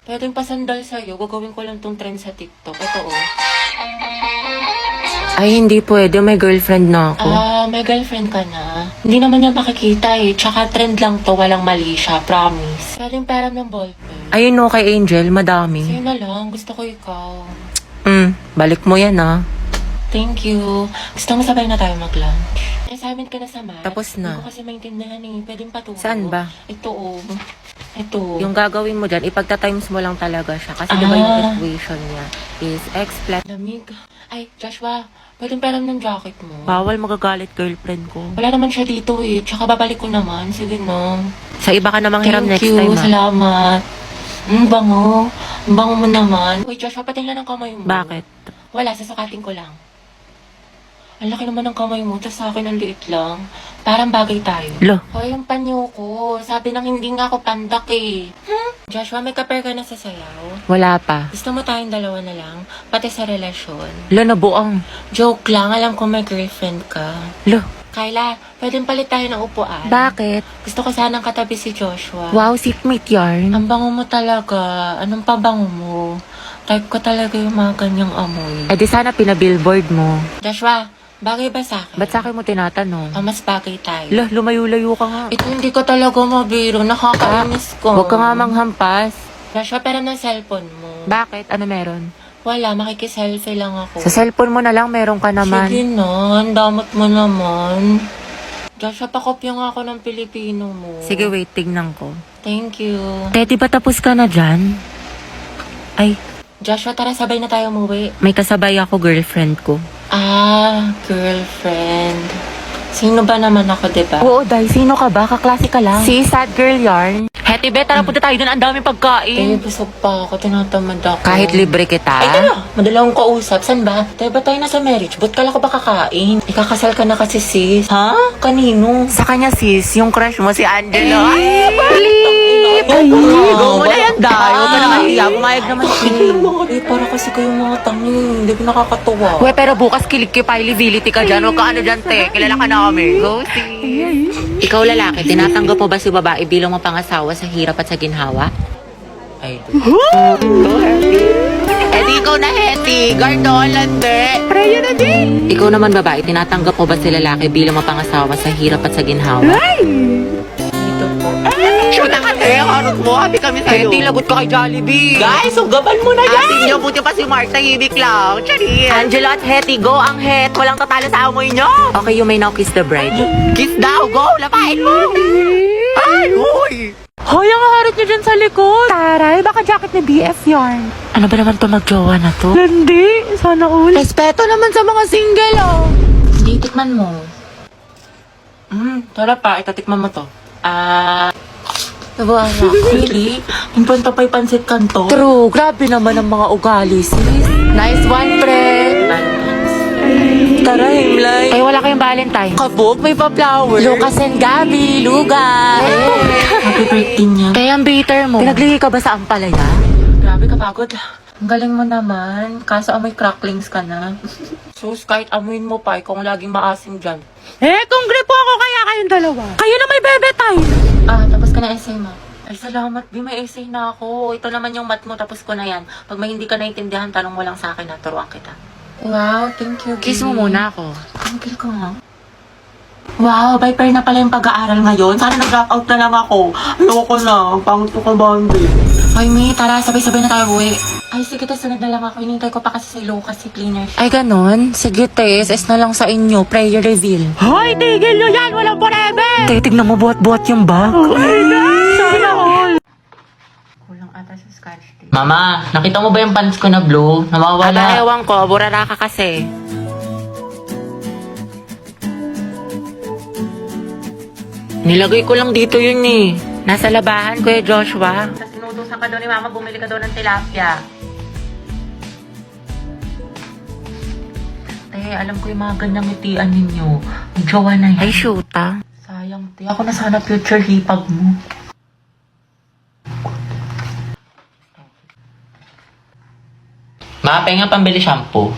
Pwedeng pasandal sa'yo. Gagawin ko lang tong trend sa TikTok. Ito oh. Ay, hindi pwede. May girlfriend na ako. May girlfriend ka na. Hindi naman niya makikita eh. Tsaka trend lang to. Walang mali siya. Promise. Pwedeng pera ng ballpen. Ayun no, kay Angel, madami. Sa'yo na lang. Gusto ko ikaw. Balik mo yan Thank you. Gusto mo sabay na tayo mag-lunch? Assignment ka na sa math. Tapos na. Hindi ko kasi maintindihan eh. Pwedeng paturo. Saan ba? Ito oh. Ito. Yung gagawin mo dyan, ipagta-times mo lang talaga siya. Kasi diba yung equation niya is x plus... Lamig. Ay, Joshua. Pwedeng pera ng jacket mo. Bawal magagalit girlfriend ko. Wala naman siya dito eh. Tsaka babalik ko naman. Sige no. Sa iba ka namang hiram next Thank you. time Salamat. Bango. Bango mo naman. Uy, Joshua, patingnan ang kamay mo. Bakit? Wala, sasukatin ko lang. Ang laki naman ng kamay mo, tas sa akin ang liit lang. Parang bagay tayo. Lo. Hoy, yung panyo ko. Sabi nang hindi nga ako pandak eh. Joshua, may kaper ka na sa sayaw? Wala pa. Gusto mo tayong dalawa na lang? Pati sa relasyon? Lo, nabuang. Joke lang, alam ko may girlfriend ka. Lo. Kyla, pwedeng palit tayo ng upuan. Bakit? Gusto ko sanang katabi si Joshua. Wow, seatmate yarn. Ang bango mo talaga. Anong pabango mo? Type ko talaga yung mga ganyang amoy. Eh di sana pinabillboard mo. Joshua, bagay ba sa akin? Ba't sa akin mo tinatanong? Mas bagay tayo. Lo, lumayo-layo ka nga. Ito hindi ko talaga mabiro. Nakakainis ko. Huwag ka nga manghampas. Joshua, pero ng cellphone mo. Bakit? Ano meron? Wala, makikiselfie lang ako. Sa cellphone mo na lang, meron ka naman. Sige na, ang damot mo naman. Joshua, pakopya nga ako ng Pilipino mo. Sige, wait, tignan ko. Thank you. Teddy, ba tapos ka na dyan? Ay, Joshua, tara sabay na tayo umuwi. may kasabay ako, girlfriend ko. Girlfriend. Sino ba naman ako, diba? Oo, Day, sino ka ba? Kaklase ka lang. Si Sad Girl Yarn. Heti, be, tara punta tayo dun. Ang daming pagkain. Busog pa ako. Tinatamad ako. Kahit libre kita. Ay, tara. Madala akong kausap. San ba? Tayo ba tayo nasa marriage? Ba't kala ko ba kakain? Ikakasal ka na kasi, sis. Ha? Kanino? Sa kanya, sis, yung crush mo si Angelo. Ay, Go mo na yan, Day. Huwag ka na mahiya. Pumayag naman siya. Para kasi kayong mga tangi. Hindi ko nakakatuwa. We, pero bukas kilikipability ka dyan. Huwag ka ano dyan, te. Kilala ka namin. Go, sis. Ikaw, lalaki, tinatanggap mo ba si babae bilang mapangasawa sa hirap at sa ginhawa? Ay, Go, Heti, ikaw na, Heti. Gardolan, te. Preyo na, din. Ikaw naman, babae, tinatanggap mo ba si lalaki bilang mapangasawa sa hirap at sa ginhawa? dito po. Shoot ka, te. Harot mo. Happy kami sa'yo. Heti, lagot ka kay Jollibee. Guys, ugaban mo na yan! Asin nyo, buti pa si Mark, tahimik lang. Charis. Angelo at Hetty, go ang het. Walang tatalo sa amoy nyo. Okay, you may now kiss the bride. Kiss daw, go. Lapain mo. Ay, uy. Hoy, ang harot niyo dyan sa likod! Taray, baka jacket ni BF yarn. Ano ba naman to magjowa na to? Hindi, sana all. Respeto naman sa mga single, oh. Hindi, tikman mo. Tara pa, itatikman mo to. Nabawa na. Really? Yung punta pa'y pansit kanto? True, grabe naman ang mga ugali, sis. Nice one, pre. Tara, Himlay. Ay, wala kayong Valentine. Kabog, may pa-flower. Lucas and Gabi, Luga. Happy birthday niya. Kaya ang bitter mo. Pinagligi ka ba sa ampalaya? Grabe kapagod. Ang galing mo naman. Kaso amoy cracklings ka na. Sus, kahit amuin mo pa, ikaw ang laging maasim dyan. Kung gripo ako kaya kayong dalawa. Kayo na may bebe time. Tapos ka na essay mo. Ay, salamat, Bi. May essay na ako. Ito naman yung math mo, tapos ko na yan. Pag may hindi ka naintindihan, tanong mo lang sa akin, turuan kita. Wow, thank you, Bi. Kiss mo muna ako. Thank you ko nga. Wow, Viper na pala yung pag-aaral ngayon. Sana nag-drop out na lang ako. Ayoko na. Pangit ko ka, Bambi. Hoy, Mi, tara. Sabay-sabay na tayo uwi. Ay, sige, sunod na lang ako. Hinintay ko pa kasi si Lucas, si cleaner siya. Ay, ganon? Sige, Tess. Es na lang sa inyo. Prayer reveal. Hoy, tigil nyo yan! Walang forever! Tignan mo buhat-buhat yung bag. Sana all! Kulang ata sa scotch tape. Mama, nakita mo ba yung pants ko na blue? Nawawala. Ewan ko. Burara ka kasi. Nilagay ko lang dito yun eh. Nasa labahan, Kuya Joshua. Tapos sinutusan ka daw ni Mama, bumili ka daw ng tilapia. Alam ko yung mga ganyang ngitian ninyo. Ang jowa na yan. Ay, shoota. Sayang, te. Ako na sana future hipag mo. Ma, penga pambili shampoo.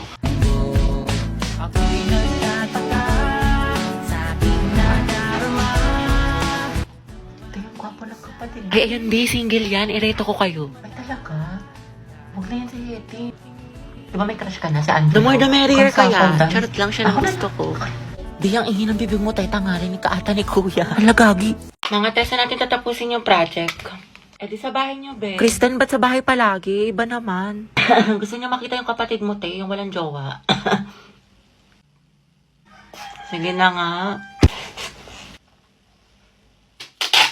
Te, ang gwapo ng kapatid. Ay, ayun, di. Single yan. Ireto ko kayo. Ay, talaga? ba? Huwag na yan si Hetty. Di ba may crush ka na sa Angelo? The more the merrier Kung kaya. sa Charot lang siya ng Ako na- gusto ko. Di ang ingin ng bibig mo, tay tangarin ni kaata ni kuya. Alagagi. Mga test na natin tatapusin yung project. Eh di sa bahay niyo, be. Kristen, ba't sa bahay palagi? Iba naman. Gusto niya makita yung kapatid mo, te, yung walang jowa. Sige na nga.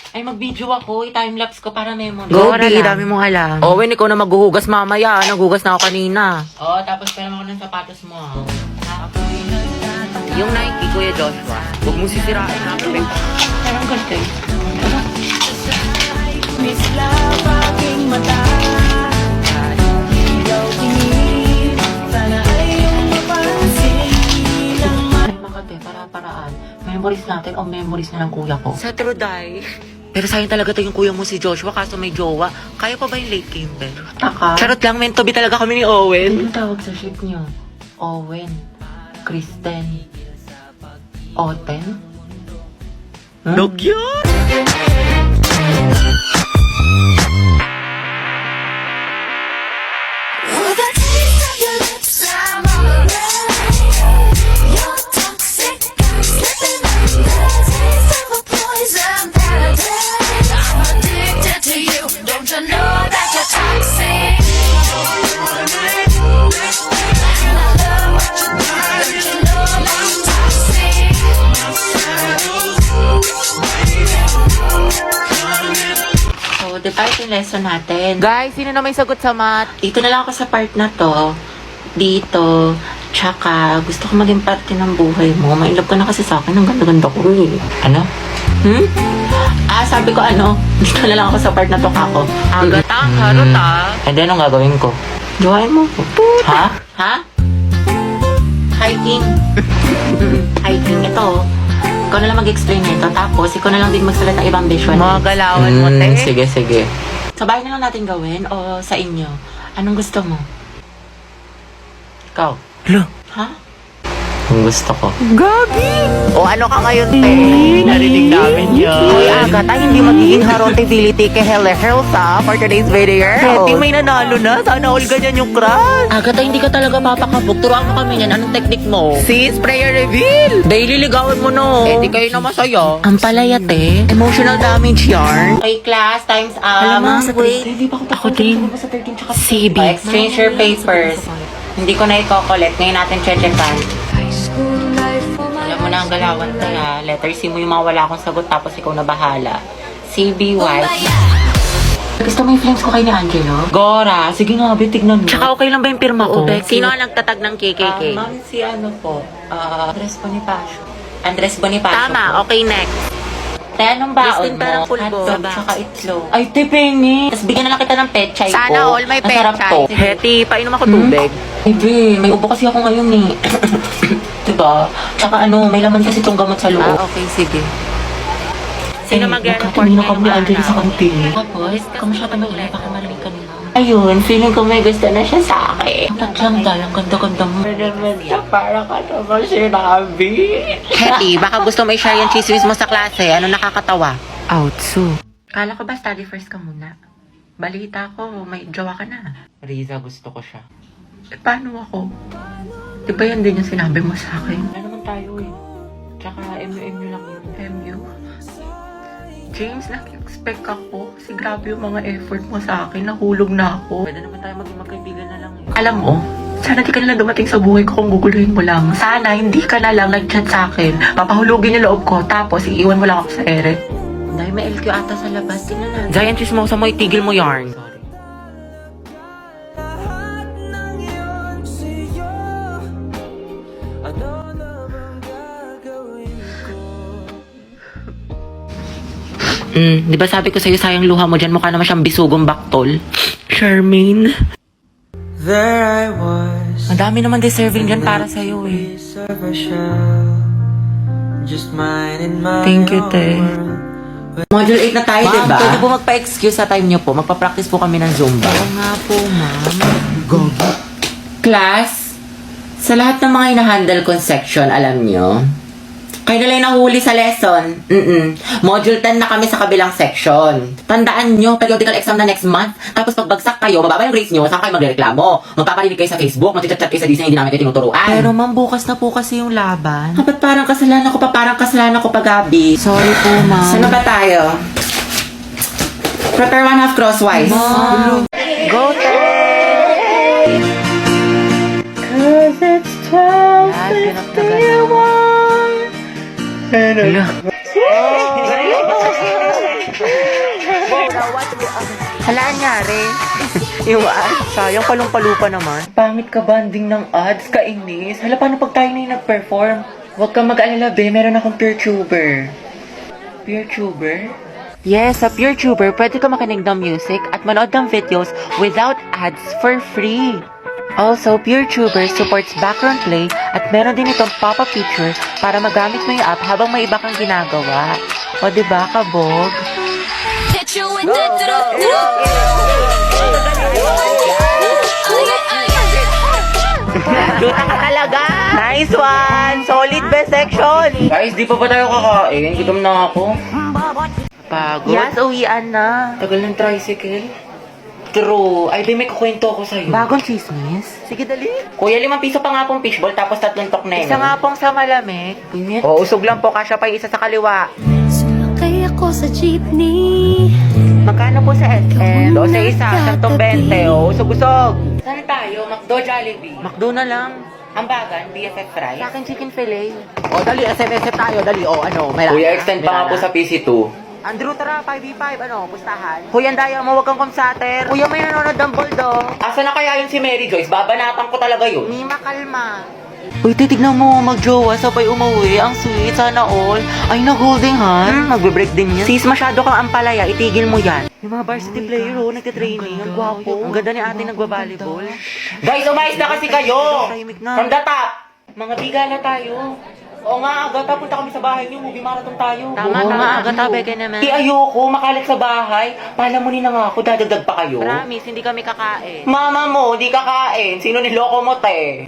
Ay, mag-video ako. I-timelapse ko para memory. Go, Para di, lang. dami mong alam. Owen, ikaw na maghuhugas mamaya. Naghugas na ako kanina. Oo, tapos pera mo ng sapatos mo. Ah. Yung Nike, Kuya Joshua. Huwag mo sisirain ha. Parang ganito eh. Ay, makate, para-paraan. Memories natin o memories na ng kuya ko. Sa Truday. Pero sayang talaga to yung kuya mo si Joshua kaso may jowa. Kaya pa ba yung late Kimber? Taka. Charot lang, meant to be talaga kami ni Owen. Ano tawag sa ship niyo? Owen. Kristen. Oten? Look yun! With the taste of your lips, I'm alright. You're toxic, I'm slipping under. Taste of a poison paradise. I'm addicted to you. Don't you know that you're toxic? And I love what you do. Don't you know that you're toxic? So, di ba ito yung lesson natin? Guys, sino na may sagot sa math? Dito na lang ako sa part na to. Dito. Tsaka, gusto ko maging parte ng buhay mo. Mailap ka na kasi sa akin. Ang ganda-ganda ko eh. Ano? Sabi ko ano, dito na lang ako sa part na to kako. Agatang, harot ah. And then, anong gagawin ko? Jowain mo. Ha? Ha? Hiking. Hiking. Ito. Ikaw na lang mag-explain nito. Tapos, ikaw na lang din magsalat ng ibang visual. Mga galawan mo, te. Sige, sige. Sa bahay na lang natin gawin o sa inyo? Anong gusto mo? Ikaw? Lo. Ha? Ang gusto ko. Gagi! O ano ka ngayon, te? Narinig namin yun. Hoy, Agatha, hindi magiging harotability kay Helsa for today's video. Hetty, may nanalo na. Sana all ganyan yung crush. Agatha, hindi ka talaga papakabog. Turuan mo kami yan. Anong technique mo? Sis, prayer reveal. Daily ligawan mo, no? Eh, di kayo na masaya. Ang palaya, te. Emotional damage yarn. Okay, class. Time's up. Alam mo, sa wait. Ako din. CB. Exchange your papers. Hindi ko na i-collect. Ngayon natin checkan. Alam mo na ang galawan tayo. Letter C mo yung mga wala akong sagot tapos ikaw na bahala. CB White. Gusto mo yung flames ko kay ni Angelo? Gora. Sige nga, be, tignan mo. Tsaka okay lang ba yung pirma ko? Becky. Sino ang nagtatag ng KKK? Ma'am, si ano po? Andres Bonifacio. Andres Bonifacio Tama, po. okay, next. Te, anong baon Listing mo? parang pulbo. Hotdog, tsaka itlog. Ay, te, pengi. Tapos bigyan na lang kita ng pechay ko. Sana all may Ang sarap pechay. to. Hetty, painom ako tubig. Ay, be, may ubo kasi ako ngayon eh. Diba? Tsaka ano, may laman kasi itong gamot sa loob. Okay, sige. Sino mag-report Nagkatingin ngayong kami ni Angelo sa araw? kantin. Tapos, kamusta mo ulit? Baka marinig kanina. Ayun, feeling ko may gusto na siya sa akin. Tatlang dahil, ang ganda-ganda mo. Para ka naman sinabi. Hetty, baka gusto mo i-share yung chismis mo sa klase. Ano nakakatawa? Outso. Kala ko ba study first ka muna? Balita ko, may jowa ka na. Riza, gusto ko siya. Eh, paano ako? Di ba yan din yung sinabi mo sa akin? Ano naman tayo eh. Tsaka MU lang yun. MU? James, nag-expect ako. Kasi grabe yung mga effort mo sa akin. Nahulog na ako. Pwede naman tayo maging magkaibigan na lang eh. Alam mo, sana di ka na lang dumating sa buhay ko kung guguluhin mo lang. Sana hindi ka na lang nag-chat sa akin. Papahulugin yung loob ko. Tapos iiwan mo lang ako sa ere. Dahil may LQ ata sa labas. Tingnan natin. Giant chismosa mo, itigil mo yarn. Sorry. Di ba sabi ko sa'yo sayang luha mo dyan, mukha naman siyang bisugong baktol. Charmaine. There I was. Ang dami naman deserving dyan para sa'yo eh. piece of a shell, just mine in my Thank you, own te. world. Module 8 na tayo, Ma'am, diba? pwede po magpa-excuse sa time niyo po. Magpa-practice po kami ng Zumba. Oo nga po, ma'am. Class, sa lahat ng mga hinahandle kong section, alam nyo, Kayo na lang nahuli sa lesson. Module 10 na kami sa kabilang section. Tandaan nyo, periodical exam na next month. Tapos pagbagsak kayo, mababa yung grades nyo, saan kayo magreklamo? Magpaparinig kayo sa Facebook, magchat-chat kayo sa Disney, hindi namin kayo tinuturuan. Pero ma'am, bukas na po kasi yung laban. Dapat parang kasalanan ko pa, parang kasalanan ko pa, Gabi. Sorry po, ma'am. Saan na ba tayo? Prepare one half crosswise. Go, Te! Cause it's 12 Yan, ganap na ganap. Hala, anyari. Iwan. Sayang, palong-palupa naman. Pangit ka banding ng ads, kainis. Hala, paano pag tayo na yung nag-perform? Huwag kang mag-alala, be. Meron akong PeerTuber. PeerTuber? Yes, sa PeerTuber, pwede ka makinig ng music at manood ng videos without ads for free. Also, PeerTuber supports background play at meron din itong pop-up feature para magamit mo yung app habang may iba kang ginagawa. O, diba, kabog? Hit you with that Duta ka talaga! Nice one! Solid best section! Guys, di pa ba tayo kakain? Gutom na ako. Pagod? Yes, uwian na. Tagal ng tricycle. True. Ay, di may kukwento ako sa'yo. Bagong chismis? Sige, dali. Kuya, 5 piso pa nga pong fishball tapos 3 tokneno. Isa nga pong sa malamig. O, usog lang po, kasya pa yung isa sa kaliwa. Sumakay ako sa jeepney. Magkano po sa SM? O, sa isa, 120. O, usog-usog. Saan tayo? McDo, Jollibee. McDo na lang. Hambagan, BFF fries. Sa akin, chicken fillet. O, dali, SM tayo, dali. O, ano, may Kuya, extend pa nga po sa PC2. Andrew, tara, 5v5, ano, pustahan. Kuya, andaya mo, wag kang kumsater. Kuya, may nanonood ng bulldog. Asa na kaya yun si Mary Joyce? Babanatan ko talaga yun. Mima, kalma. Uy, titignan mo, magjowa, sabay umuwi. Ang sweet, sana all. Ay, nag-holding hand. Magbe-break din yan. Sis, masyado kang ampalaya, itigil mo yan. Yung mga varsity player, oh, nagtitraining. Ang gwapo. Ang ganda ni ate nagbabalibol. Guys, umayos na kasi kayo! Tahimik na. From the top! Mga biga na tayo. Oo nga, Agata, punta kami sa bahay niyo. Movie marathon tayo. Tama, tama, Agata, beke naman. Di ayoko, makalat sa bahay. Palamunin na nga ako, dadagdag pa kayo. Promise, hindi kami kakain. Mama mo, di kakain. Sino niloko mo, te?